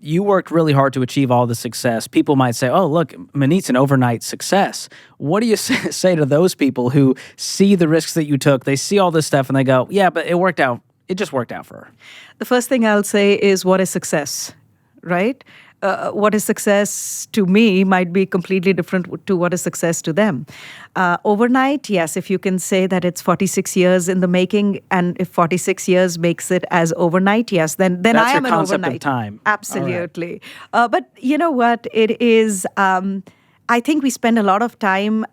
you worked really hard to achieve all the success. People might say, oh, look, Maneet's an overnight success. What do you say to those people who see the risks that you took? They see all this stuff and they go, yeah, but it worked out. It just worked out for her. The first thing I'll say is, what is success, right? What is success to me might be completely different to what is success to them. Overnight, yes, if you can say that it's 46 years in the making, and if 46 years makes it as overnight, yes, then That's I am your an concept overnight. of time. Absolutely. But you know what? It is, I think we spend a lot of time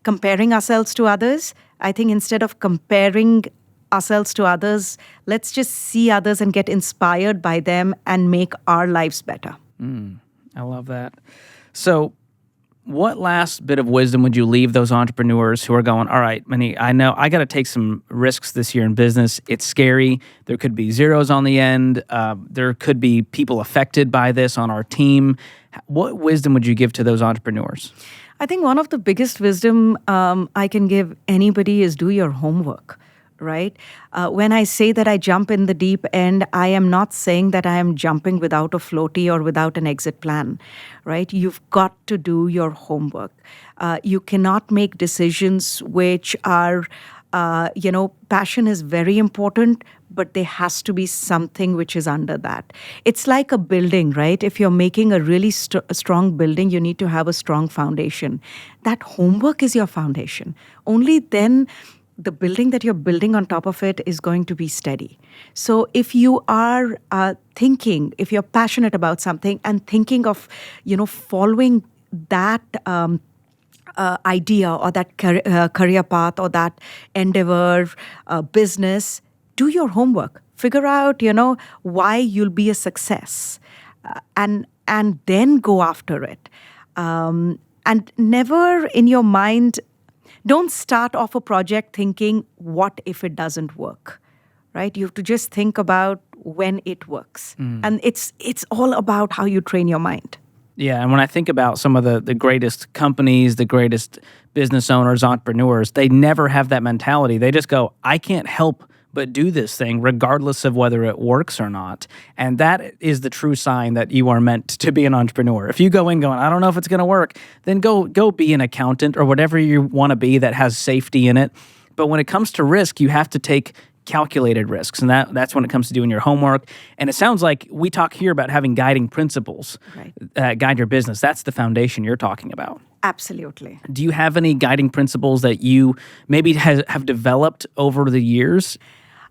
comparing ourselves to others. I think instead of comparing ourselves to others, let's just see others and get inspired by them and make our lives better. I love that. So what last bit of wisdom would you leave those entrepreneurs who are going, all right, Maneet, I know I got to take some risks this year in business. It's scary. There could be zeros on the end. There could be people affected by this on our team. What wisdom would you give to those entrepreneurs? I think one of the biggest wisdom I can give anybody is do your homework. Right? When I say that I jump in the deep end, I am not saying that I am jumping without a floaty or without an exit plan, right? You've got to do your homework. You cannot make decisions which are, passion is very important, but there has to be something which is under that. It's like a building, right? If you're making a really strong building, you need to have a strong foundation. That homework is your foundation. Only then the building that you're building on top of it is going to be steady. So if you are thinking, if you're passionate about something and thinking of, following that idea or that career path or that endeavor, business, do your homework. Figure out, why you'll be a success, and then go after it. And never in your mind. Don't start off a project thinking, what if it doesn't work, right? You have to just think about when it works. And it's all about how you train your mind. Yeah, and when I think about some of the greatest companies, the greatest business owners, entrepreneurs, they never have that mentality. They just go, I can't help but do this thing regardless of whether it works or not. And that is the true sign that you are meant to be an entrepreneur. If you go in going, I don't know if it's going to work, then go be an accountant or whatever you want to be that has safety in it. But when it comes to risk, you have to take calculated risks. And that's when it comes to doing your homework. And it sounds like we talk here about having guiding principles that guide your business. That's the foundation you're talking about. Absolutely. Do you have any guiding principles that you maybe have developed over the years?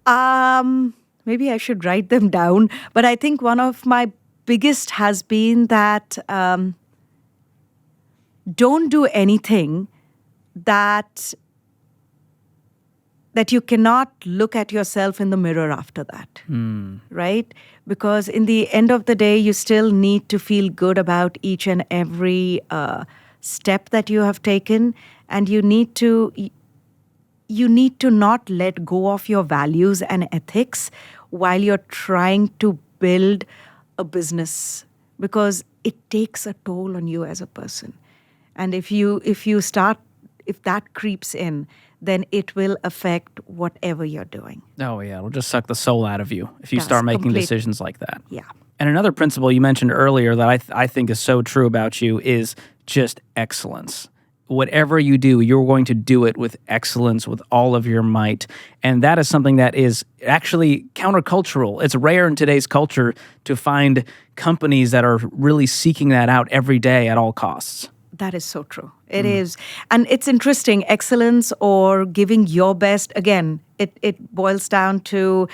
Maybe I should write them down. But I think one of my biggest has been that don't do anything that you cannot look at yourself in the mirror after that, right? Because in the end of the day, you still need to feel good about each and every step that you have taken, and you need to not let go of your values and ethics while you're trying to build a business, because it takes a toll on you as a person. And if that creeps in, then it will affect whatever you're doing. Oh, yeah. It'll just suck the soul out of you if you start making decisions like that. Yeah. And another principle you mentioned earlier that I think is so true about you is just excellence. Whatever you do, you're going to do it with excellence, with all of your might. And that is something that is actually countercultural. It's rare in today's culture to find companies that are really seeking that out every day at all costs. That is so true. It is. And it's interesting, excellence or giving your best, again, it boils down to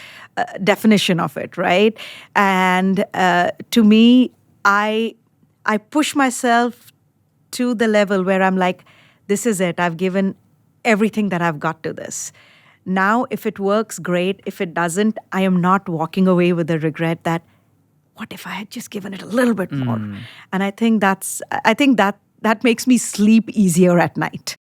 definition of it, right? And to me, I push myself to the level where I'm like, this is it. I've given everything that I've got to this. Now, if it works, great. If it doesn't, I am not walking away with the regret that, what if I had just given it a little bit more? And I think that makes me sleep easier at night.